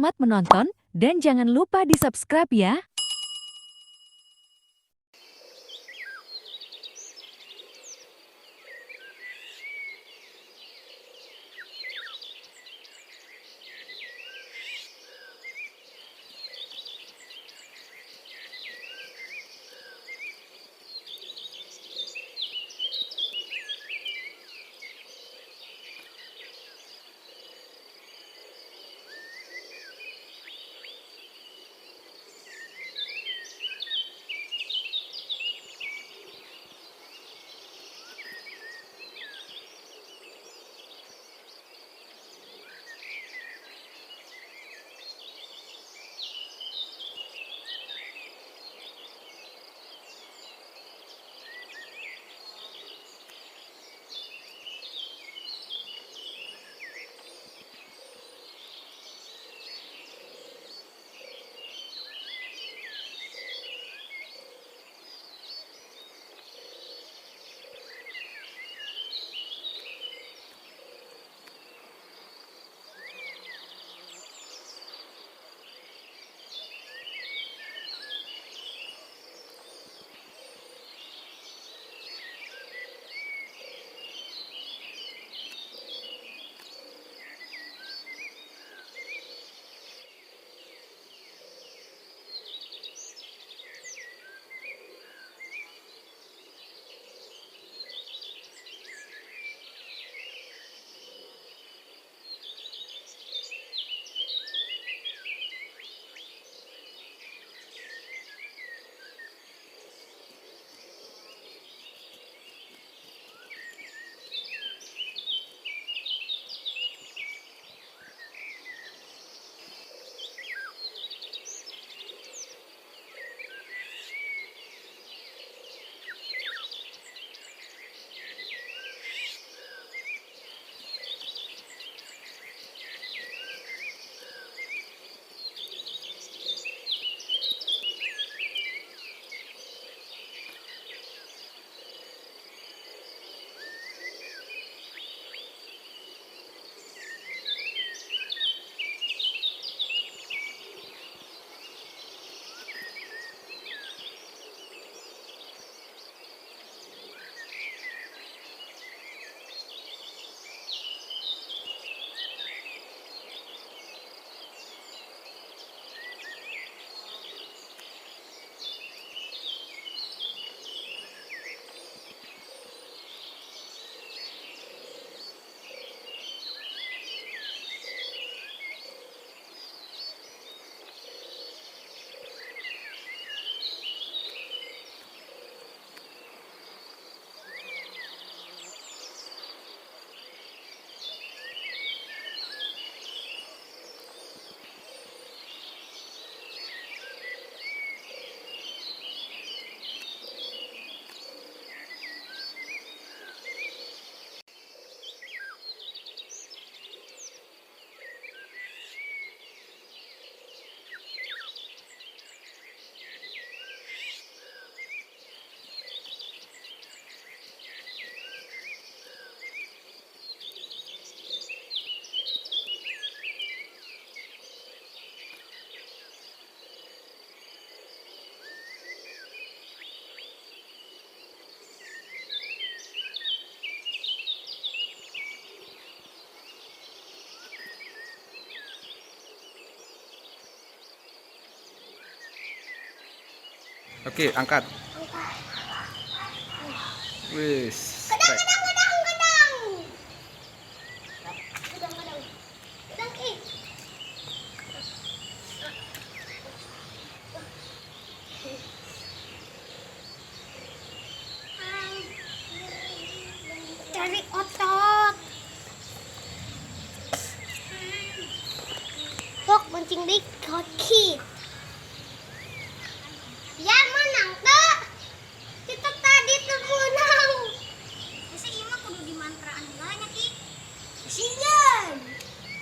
Selamat menonton, dan jangan lupa di-subscribe ya. Oke, angkat. Wis. Kedang, kedang, kedang, kedang. Kedang, kedang. Kedang, ih. Cari otot. Sok mancing di kaki. Ya menang tuh. Kita tadi tuh menang. Masa iya mah kudu dimantraan banyak ki. Sian.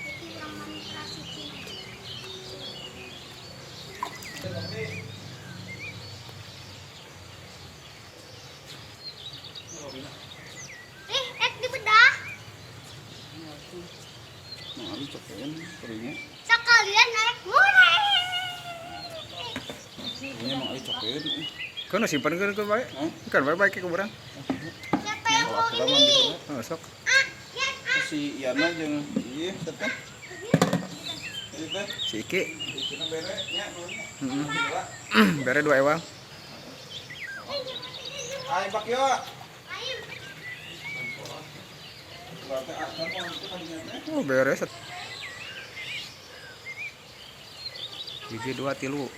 Jadi orang mantra sih. Di bedah. Nah, ini cobain keringnya. Sekalian naik murah. Ini emang ayo cobain. Kono simpan ke baik. Hah? Kan baik ke orang. Siapa yang Kalau mau aku lama ini? gitu. Oh, sok. Ah, ya, Si Iana jeung ieu teteh. Ieu teh. Si Iki. Ikina bere nya nunya. Heeh. Bere 2 ewang. Ai Pak yo. ayo. Berarti akan mau itu kadinya teh. Oh, beres. Gigi 2 tilu.